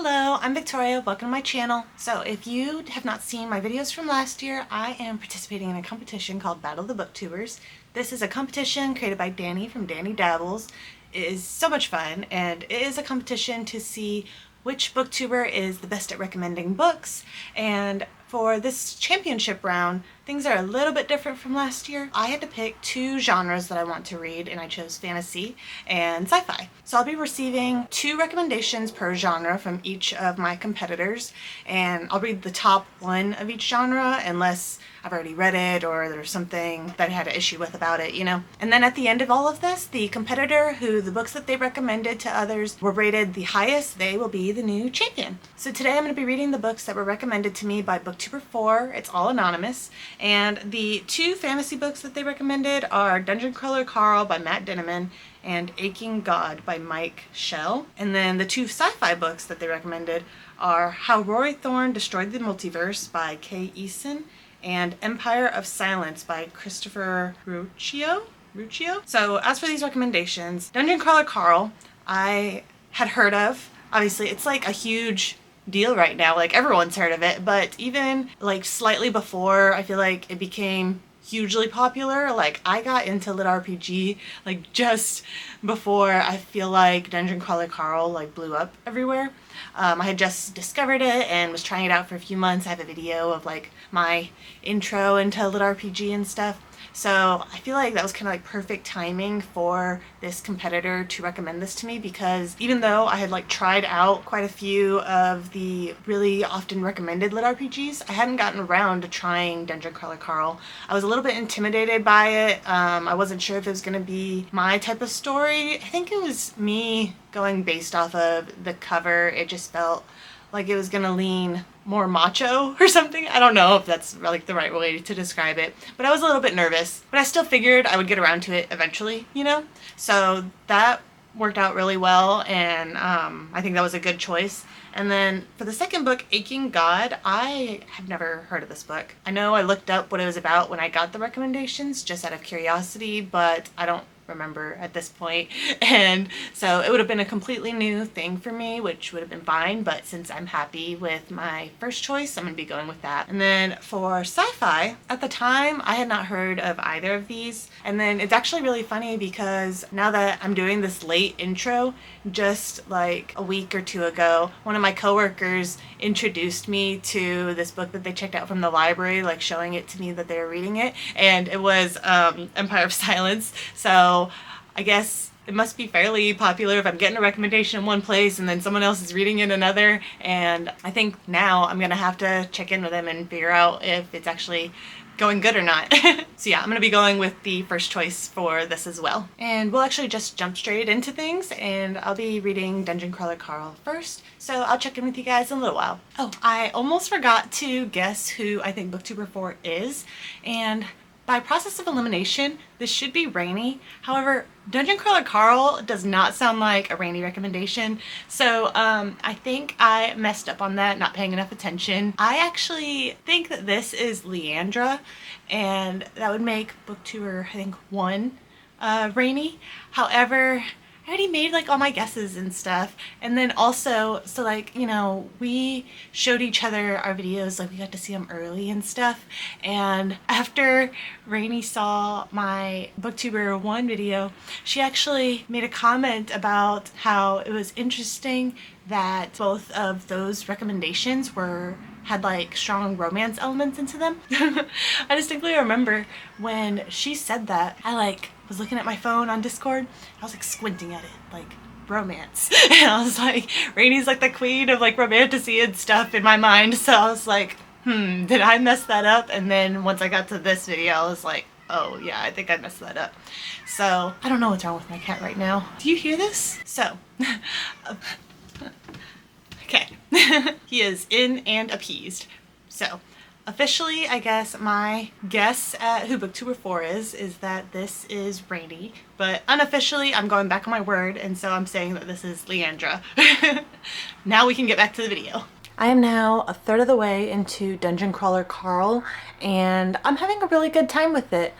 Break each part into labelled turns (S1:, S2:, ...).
S1: Hello, I'm Victoria. Welcome to my channel. So if you have not seen my videos from last year, I am participating in a competition called Battle of the Booktubers. This is a competition created by Danny from Danny Dabbles. It is so much fun, and it is a competition to see which booktuber is the best at recommending books. And for this championship round, things are a little bit different from last year. I had to pick two genres that I want to read, and I chose fantasy and sci-fi. So I'll be receiving 2 recommendations per genre from each of my competitors, and I'll read the top one of each genre unless I've already read it or there's something that I had an issue with about it, you know? And then at the end of all of this, the competitor who the books that they recommended to others were rated the highest, they will be the new champion. So today I'm going to be reading the books that were recommended to me by Booktuber 4. It's all anonymous. And the 2 fantasy books that they recommended are Dungeon Crawler Carl by Matt Dinneman and Aching God by Mike Schell. And then the 2 sci-fi books that they recommended are How Rory Thorne Destroyed the Multiverse by Kay Eason and Empire of Silence by Christopher Ruccio. So as for these recommendations, Dungeon Crawler Carl, I had heard of. Obviously, it's like a huge deal right now, like everyone's heard of it, but even like slightly before I feel like it became hugely popular, like I got into lit RPG like just before I feel like Dungeon Crawler Carl like blew up everywhere. I had just discovered it and was trying it out for a few months. I have a video of like my intro into lit RPG and stuff. So I feel like that was kind of like perfect timing for this competitor to recommend this to me, because even though I had like tried out quite a few of the really often recommended lit RPGs, I hadn't gotten around to trying Dungeon Crawler Carl. I was a little bit intimidated by it. I wasn't sure if it was going to be my type of story. I think it was me going based off of the cover. It just felt like it was gonna lean more macho or something. I don't know if that's like the right way to describe it, but I was a little bit nervous, but I still figured I would get around to it eventually, you know? So that worked out really well, and I think that was a good choice. And then for the second book, Aching God, I have never heard of this book. I know I looked up what it was about when I got the recommendations just out of curiosity, but I don't remember at this point, and so it would have been a completely new thing for me, which would have been fine, but since I'm happy with my first choice, I'm gonna be going with that. And then for sci-fi, at the time I had not heard of either of these, and then it's actually really funny because now that I'm doing this late intro, just like a week or 2 ago, one of my coworkers introduced me to this book that they checked out from the library, like showing it to me that they were reading it, and it was Empire of Silence. So I guess it must be fairly popular if I'm getting a recommendation in one place and then someone else is reading it in another, and I think now I'm gonna have to check in with them and figure out if it's actually going good or not. So yeah, I'm gonna be going with the first choice for this as well. And we'll actually just jump straight into things, and I'll be reading Dungeon Crawler Carl first, so I'll check in with you guys in a little while. Oh, I almost forgot to guess who I think Booktuber 4 is, and by process of elimination, this should be Rainy. However, Dungeon Crawler Carl does not sound like a Rainy recommendation, so I think I messed up on that, not paying enough attention. I actually think that this is Leandra, and that would make Booktuber, I think, 1 Rainy. However, I already made like all my guesses and stuff, and then also, so like, you know, we showed each other our videos, like we got to see them early and stuff, and after Rainy saw my Booktuber 1 video, she actually made a comment about how it was interesting that both of those recommendations had like strong romance elements into them. I distinctly remember when she said that, I like was looking at my phone on Discord. I was like squinting at it, like romance. And I was like, Rainy's like the queen of like romantasy and stuff in my mind. So I was like, did I mess that up? And then once I got to this video, I was like, oh yeah, I think I messed that up. So I don't know what's wrong with my cat right now. Do you hear this? So, okay. He is in and appeased. So officially, I guess my guess at who Booktuber 4 is that this is Rainy, but unofficially I'm going back on my word, and so I'm saying that this is Leandra. Now we can get back to the video. I am now a third of the way into Dungeon Crawler Carl, and I'm having a really good time with it.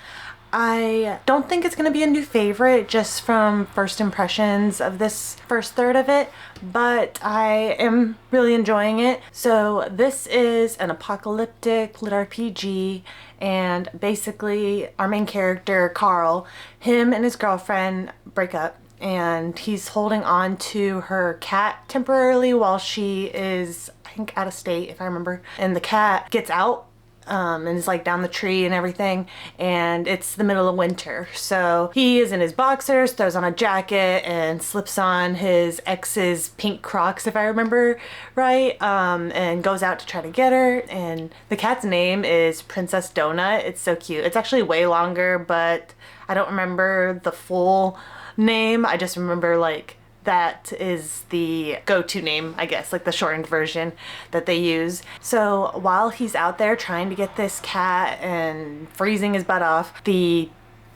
S1: I don't think it's going to be a new favorite just from first impressions of this first third of it, but I am really enjoying it. So this is an apocalyptic lit RPG, and basically our main character, Carl, him and his girlfriend break up, and he's holding on to her cat temporarily while she is, I think, out of state, if I remember. And the cat gets out and is like down the tree and everything, and it's the middle of winter, so he is in his boxers, throws on a jacket, and slips on his ex's pink Crocs, if I remember right, and goes out to try to get her. And the cat's name is Princess Donut. It's so cute. It's actually way longer, but I don't remember the full name. I just remember like that is the go-to name, I guess, like the shortened version that they use. So while he's out there trying to get this cat and freezing his butt off, the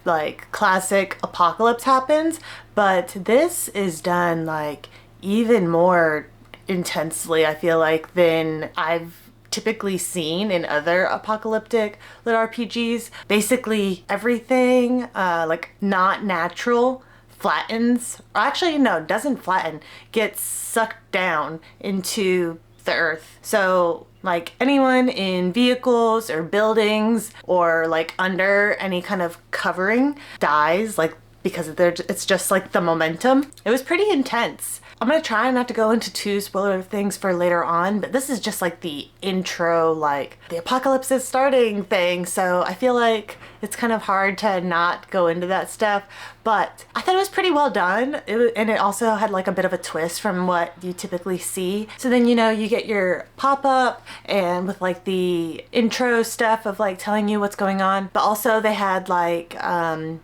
S1: like classic apocalypse happens, but this is done like even more intensely, I feel like, than I've typically seen in other apocalyptic lit RPGs. Basically everything like not natural flattens, or actually no, doesn't flatten, gets sucked down into the earth. So like anyone in vehicles or buildings or like under any kind of covering dies, like because it's just like the momentum. It was pretty intense. I'm gonna try not to go into too spoiler things for later on, but this is just like the intro, like the apocalypse is starting thing, so I feel like it's kind of hard to not go into that stuff. But I thought it was pretty well done, and it also had like a bit of a twist from what you typically see. So then, you know, you get your pop-up and with like the intro stuff of like telling you what's going on, but also they had like a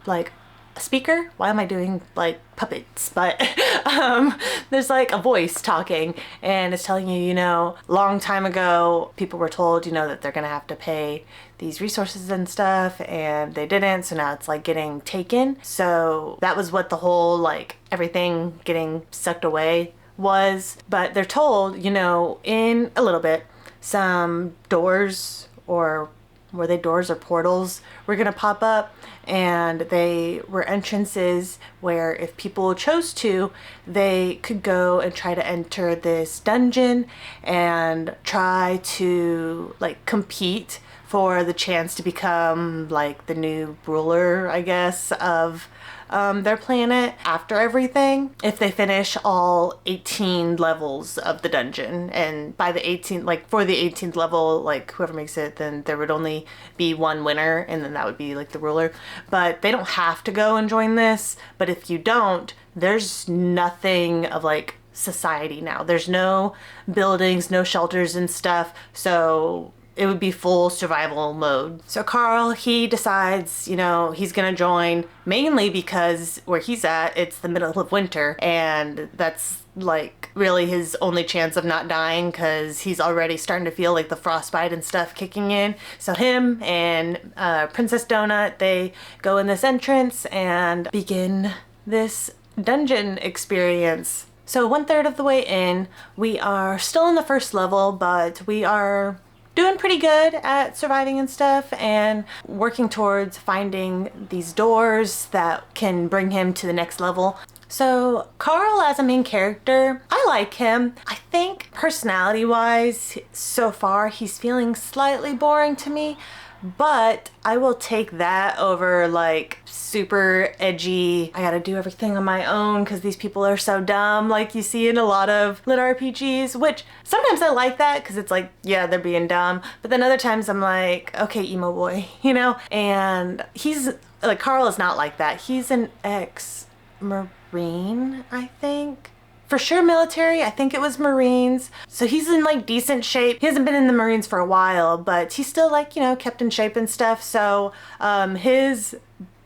S1: speaker. Why am I doing like puppets? But there's like a voice talking, and it's telling you, you know, long time ago people were told, you know, that they're gonna have to pay these resources and stuff, and they didn't, so now it's like getting taken. So that was what the whole like everything getting sucked away was. But they're told, you know, in a little bit some doors, or were they doors or portals, were gonna pop up, and they were entrances where if people chose to, they could go and try to enter this dungeon and try to like compete for the chance to become like the new ruler, I guess, of their planet after everything, if they finish all 18 levels of the dungeon. And by the 18th, like for the 18th level, like whoever makes it, then there would only be one winner, and then that would be like the ruler. But they don't have to go and join this, but if you don't, there's nothing of like society now. There's no buildings, no shelters and stuff, so it would be full survival mode. So Carl, he decides, you know, he's gonna join, mainly because where he's at, it's the middle of winter, and that's like really his only chance of not dying, because he's already starting to feel like the frostbite and stuff kicking in. So him and Princess Donut, they go in this entrance and begin this dungeon experience. So 1/3 of the way in, we are still in the first level, but we are doing pretty good at surviving and stuff, and working towards finding these doors that can bring him to the next level. So Carl as a main character, I like him. I think personality wise, so far he's feeling slightly boring to me, but I will take that over like super edgy, I gotta do everything on my own because these people are so dumb, like you see in a lot of lit RPGs, which sometimes I like that because it's like, yeah, they're being dumb, but then other times I'm like, okay, emo boy, you know? And he's like, Carl is not like that. He's an ex-Marine, I think. For sure military, I think it was Marines. So he's in like decent shape. He hasn't been in the Marines for a while, but he's still like, you know, kept in shape and stuff. So his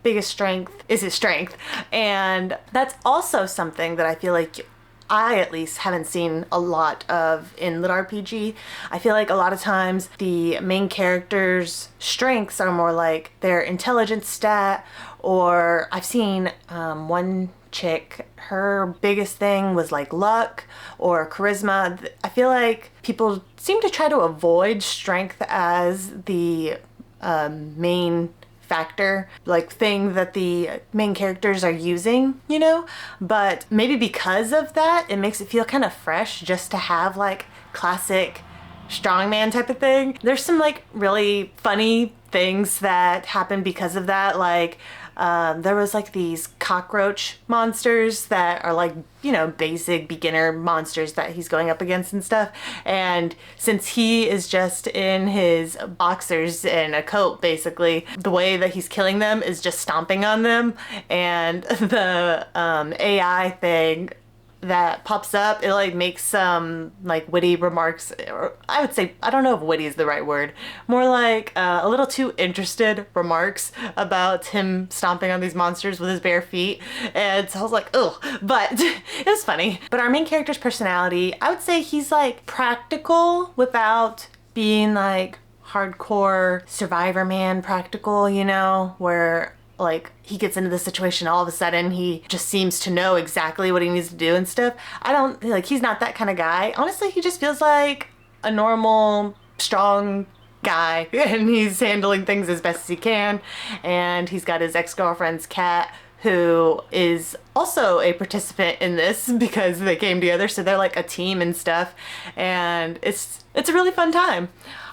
S1: biggest strength is his strength. And that's also something that I feel like I at least haven't seen a lot of in lit RPG. I feel like a lot of times the main character's strengths are more like their intelligence stat, or I've seen one chick, her biggest thing was like luck or charisma. I feel like people seem to try to avoid strength as the main factor, like thing that the main characters are using, you know? But maybe because of that, it makes it feel kind of fresh just to have like classic strongman type of thing. There's some like really funny things that happen because of that. Like there was like these cockroach monsters that are like, you know, basic beginner monsters that he's going up against and stuff. And since he is just in his boxers and a coat, basically, the way that he's killing them is just stomping on them. And the AI thing that pops up, it like makes some like witty remarks, or I would say, I don't know if witty is the right word, more like a little too interested remarks about him stomping on these monsters with his bare feet. And so I was like, ugh, but it was funny. But our main character's personality, I would say he's like practical without being like hardcore survivor man practical, you know, where like he gets into this situation, all of a sudden he just seems to know exactly what he needs to do and stuff. I don't like, he's not that kind of guy. Honestly, he just feels like a normal, strong guy, and he's handling things as best as he can. And he's got his ex-girlfriend's cat, who is also a participant in this because they came together, so they're like a team and stuff. And it's a really fun time.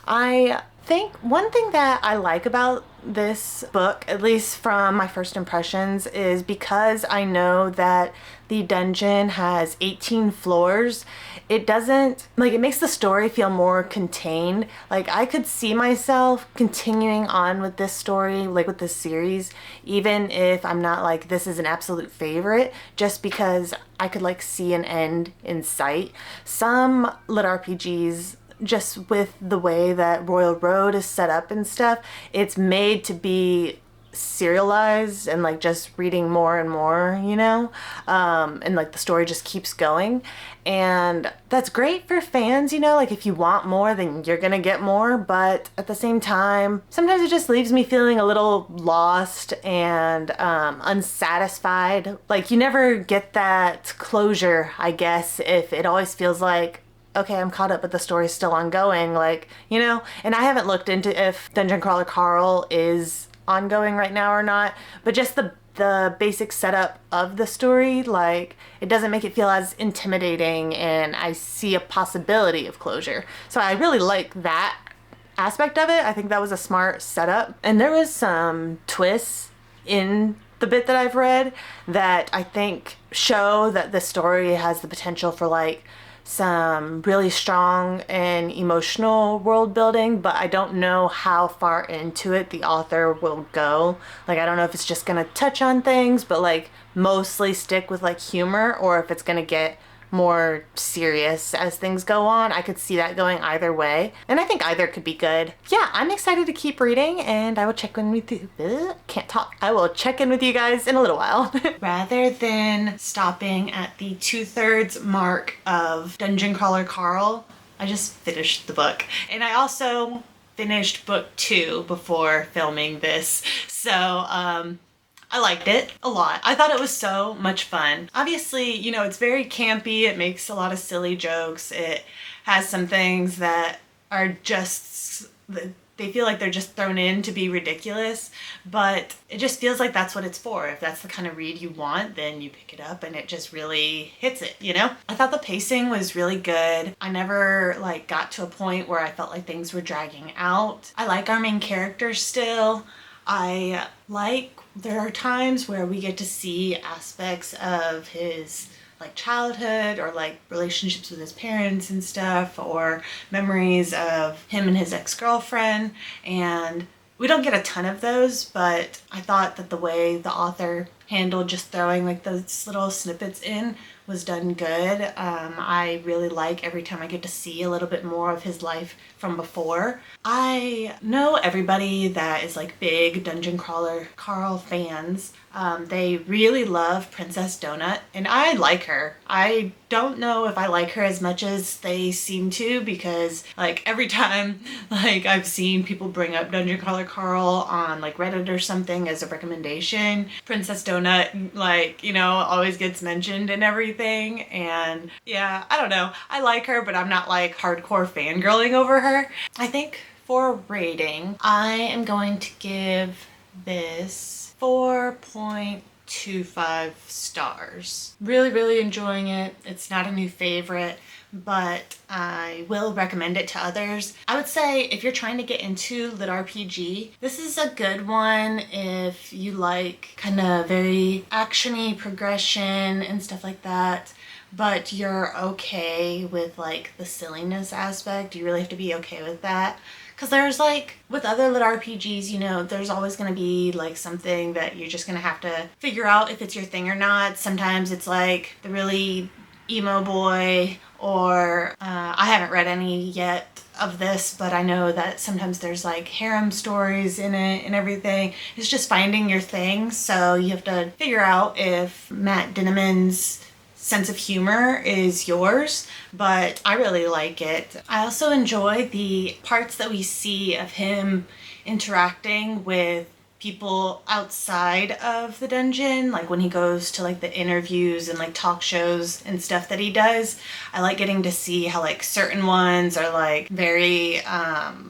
S1: I think one thing that I like about this book, at least from my first impressions, is because I know that the dungeon has 18 floors, it doesn't, like, it makes the story feel more contained. Like, I could see myself continuing on with this story, like with this series, even if I'm not like, this is an absolute favorite, just because I could like see an end in sight. Some lit RPGs, just with the way that Royal Road is set up and stuff, it's made to be serialized and like just reading more and more, you know, and like the story just keeps going. And that's great for fans, you know, like if you want more, then you're gonna get more. But at the same time, sometimes it just leaves me feeling a little lost and unsatisfied. Like you never get that closure, I guess, if it always feels like, okay, I'm caught up, but the story's still ongoing, like, you know. And I haven't looked into if Dungeon Crawler Carl is ongoing right now or not, but just the basic setup of the story, like, it doesn't make it feel as intimidating, and I see a possibility of closure. So I really like that aspect of it. I think that was a smart setup. And there was some twists in the bit that I've read that I think show that the story has the potential for like some really strong and emotional world building, but I don't know how far into it the author will go. Like, I don't know if it's just gonna touch on things, but like mostly stick with like humor, or if it's gonna get more serious as things go on. I could see that going either way, and I think either could be good. Yeah, I'm excited to keep reading, and I will check in with you. Can't talk. I will check in with you guys in a little while. Rather than stopping at the 2/3 mark of Dungeon Crawler Carl, I just finished the book, and I also finished book 2 before filming this. So I liked it a lot. I thought it was so much fun. Obviously, you know, it's very campy. It makes a lot of silly jokes. It has some things that are just, they feel like they're just thrown in to be ridiculous, but it just feels like that's what it's for. If that's the kind of read you want, then you pick it up and it just really hits it, you know? I thought the pacing was really good. I never like got to a point where I felt like things were dragging out. I like our main character still. There are times where we get to see aspects of his like childhood, or like relationships with his parents and stuff, or memories of him and his ex-girlfriend, and we don't get a ton of those, but I thought that the way the author handled just throwing like those little snippets in was done good. I really like every time I get to see a little bit more of his life from before. I know everybody that is like big Dungeon Crawler Carl fans, they really love Princess Donut, and I like her. I don't know if I like her as much as they seem to, because like every time like I've seen people bring up Dungeon Crawler Carl on like Reddit or something as a recommendation, Princess Donut, like, you know, always gets mentioned and everything. And yeah, I don't know. I like her, but I'm not like hardcore fangirling over her. I think for rating, I am going to give this 4.25 stars. Really enjoying it. It's not a new favorite, but I will recommend it to others. I would say if you're trying to get into lit RPG, this is a good one if you like kind of very actiony progression and stuff like that, but you're okay with like the silliness aspect. You really have to be okay with that. Because there's like, with other lit RPGs, you know, there's always going to be like something that you're just going to have to figure out if it's your thing or not. Sometimes it's like the really emo boy, or I haven't read any yet of this, but I know that sometimes there's like harem stories in it and everything. It's just finding your thing. So you have to figure out if Matt Dinniman's sense of humor is yours, but I really like it. I also enjoy the parts that we see of him interacting with people outside of the dungeon, like when he goes to like the interviews and like talk shows and stuff that he does. I like getting to see how like certain ones are like very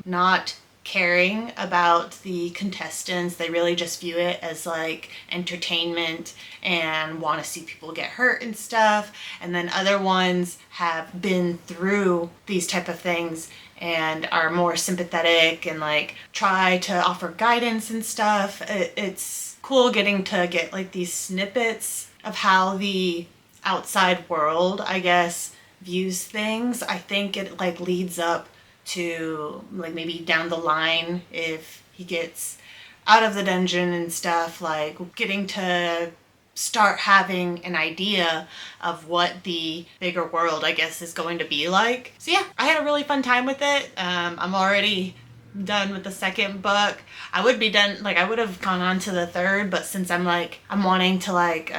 S1: not caring about the contestants. They really just view it as like entertainment and want to see people get hurt and stuff. And then other ones have been through these type of things and are more sympathetic and like try to offer guidance and stuff. It's cool getting to get like these snippets of how the outside world, I guess, views things. I think it like leads up to like maybe down the line, if he gets out of the dungeon and stuff, like getting to start having an idea of what the bigger world, I guess, is going to be like. So yeah, I had a really fun time with it. I'm already done with the second book. I would be done, like I would have gone on to the third, but since I'm wanting to like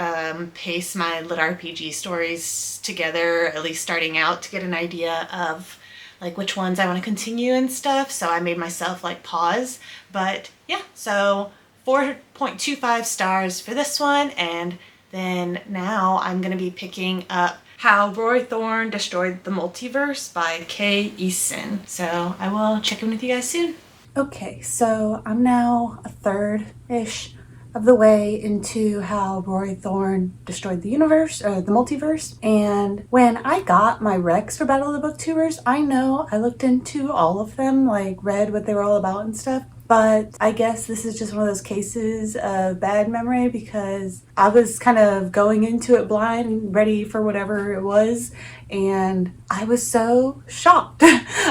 S1: pace my lit RPG stories together, at least starting out, to get an idea of like which ones I want to continue and stuff. So I made myself like pause. But yeah, so 4.25 stars for this one. And then now I'm going to be picking up How Roy Thorne Destroyed the Multiverse by Kay Eason. So I will check in with you guys soon. Okay, so I'm now a third-ish of the way into How Roy Thorne Destroyed the Universe, or the Multiverse. And when I got my recs for Battle of the Booktubers, I know I looked into all of them, like read what they were all about and stuff. But I guess this is just one of those cases of bad memory, because I was kind of going into it blind and ready for whatever it was, and I was so shocked.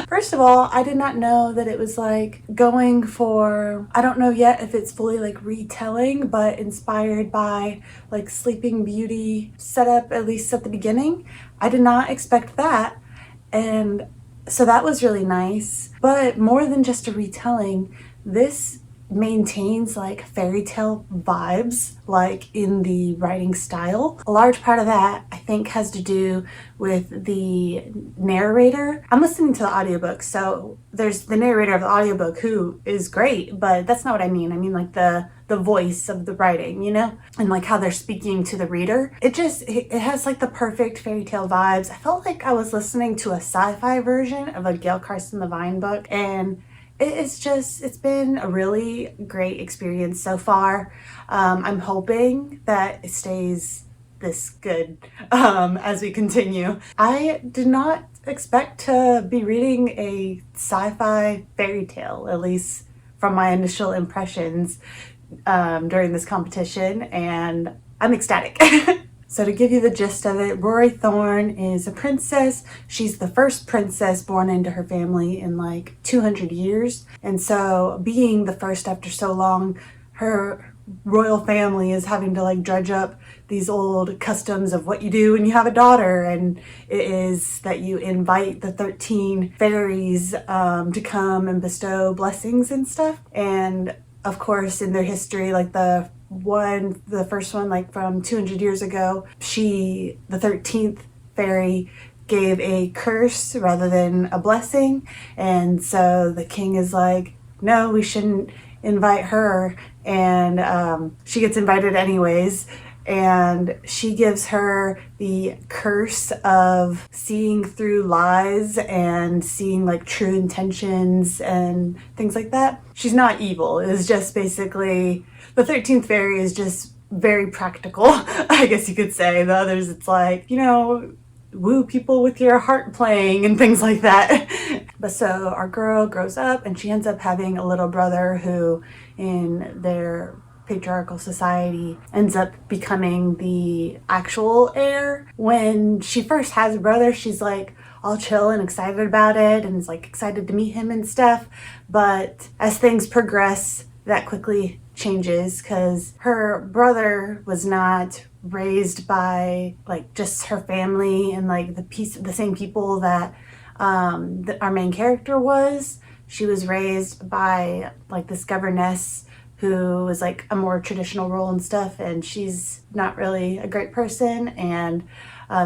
S1: First of all, I did not know that it was like going for, I don't know yet if it's fully like retelling, but inspired by like Sleeping Beauty setup, at least at the beginning. I did not expect that, and so that was really nice. But more than just a retelling, this maintains like fairy tale vibes, like in the writing style. A large part of that, I think, has to do with the narrator. I'm listening to the audiobook, so there's the narrator of the audiobook who is great, but that's not what I mean. I mean like the voice of the writing, you know, and like how they're speaking to the reader. It has like the perfect fairy tale vibes. I felt like I was listening to a sci-fi version of a Gail Carson Levine book, and it's been a really great experience so far. I'm hoping that it stays this good as we continue. I did not expect to be reading a sci-fi fairy tale, at least from my initial impressions during this competition, and I'm ecstatic. So to give you the gist of it, Rory Thorne is a princess. She's the first princess born into her family in like 200 years. And so being the first after so long, her royal family is having to like dredge up these old customs of what you do when you have a daughter. And it is that you invite the 13 fairies to come and bestow blessings and stuff. And of course, in their history, like the first one, like from 200 years ago, the 13th fairy gave a curse rather than a blessing. And so the king is like, no, we shouldn't invite her. And she gets invited anyways. and she gives her the curse of seeing through lies and seeing like true intentions and things like that. She's not evil. It's just basically the 13th fairy is just very practical, I guess you could say. The others, it's like, you know, woo people with your heart playing and things like that. But so our girl grows up and she ends up having a little brother who, in their patriarchal society, ends up becoming the actual heir. When she first has a brother, she's like all chill and excited about it and is like excited to meet him and stuff. But as things progress, that quickly changes because her brother was not raised by like just her family and like the same people that our main character was. She was raised by like this governess who was like a more traditional role and stuff, and she's not really a great person, and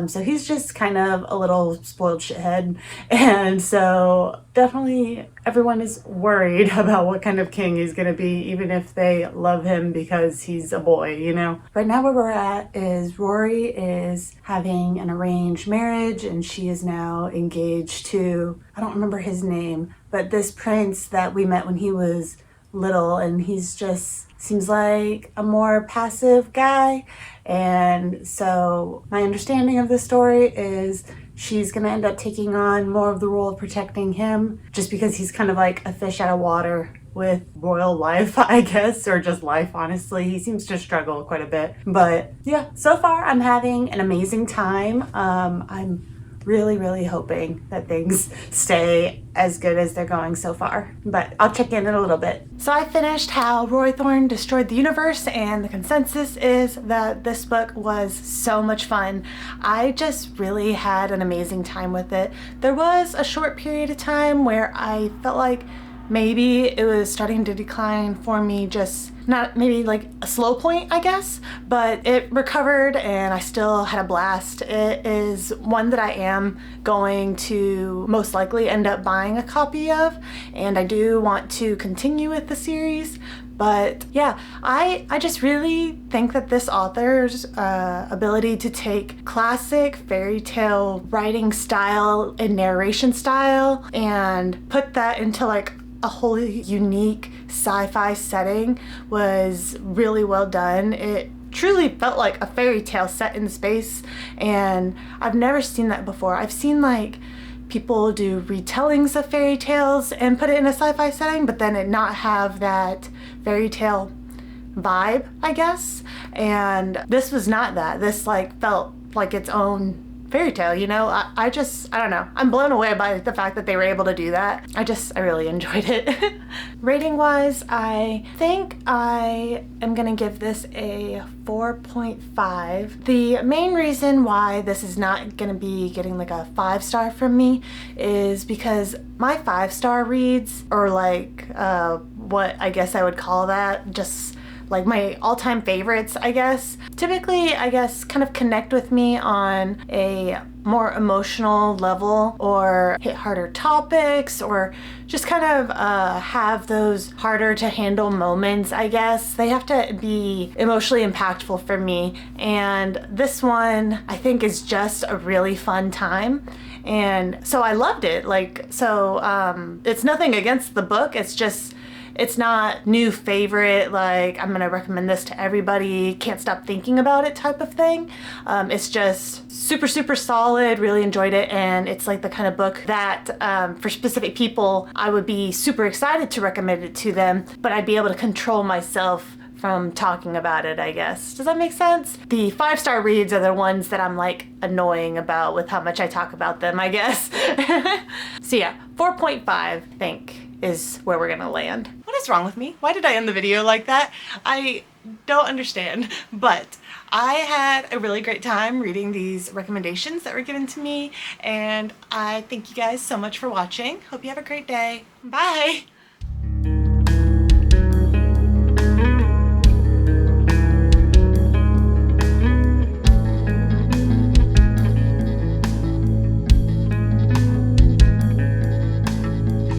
S1: so he's just kind of a little spoiled shithead. And so definitely everyone is worried about what kind of king he's gonna be, even if they love him because he's a boy, you know. Right now where we're at is Rory is having an arranged marriage, and she is now engaged to, I don't remember his name, but this prince that we met when he was little, and he's just seems like a more passive guy. And so my understanding of the story is she's gonna end up taking on more of the role of protecting him, just because he's kind of like a fish out of water with royal life, I guess, or just life, honestly. He seems to struggle quite a bit. But yeah, so far I'm having an amazing time. I'm really hoping that things stay as good as they're going so far, but I'll check in a little bit. So I finished How Roy Thorne Destroyed the Universe, and the consensus is that this book was so much fun. I just really had an amazing time with it. There was a short period of time where I felt like maybe it was starting to decline for me, just not maybe like a slow point, I guess, but it recovered and I still had a blast. It is one that I am going to most likely end up buying a copy of, and I do want to continue with the series. But yeah, I just really think that this author's ability to take classic fairy tale writing style and narration style and put that into like a wholly unique sci-fi setting was really well done. It truly felt like a fairy tale set in space, and I've never seen that before. I've seen like people do retellings of fairy tales and put it in a sci-fi setting, but then it not have that fairy tale vibe, I guess. And this was not that. This like felt like its own fairy tale, you know. I don't know. I'm blown away by the fact that they were able to do that. I really enjoyed it. Rating wise, I think I am gonna give this a 4.5. The main reason why this is not gonna be getting like a 5-star from me is because my 5-star reads, or like what I guess I would call that, just like my all-time favorites, I guess, typically, I guess, kind of connect with me on a more emotional level, or hit harder topics, or just kind of have those harder to handle moments, I guess. They have to be emotionally impactful for me, and this one I think is just a really fun time. And so I loved it. Like, so it's nothing against the book, it's just, it's not new favorite, like I'm gonna recommend this to everybody, can't stop thinking about it type of thing. It's just super solid, really enjoyed it, and it's like the kind of book that for specific people I would be super excited to recommend it to them, but I'd be able to control myself from talking about it, I guess. Does that make sense? The 5-star reads are the ones that I'm like annoying about with how much I talk about them, I guess. So yeah, 4.5 I think is where we're gonna land. What is wrong with me? Why did I end the video like that? I don't understand, but I had a really great time reading these recommendations that were given to me, and I thank you guys so much for watching. Hope you have a great day. Bye!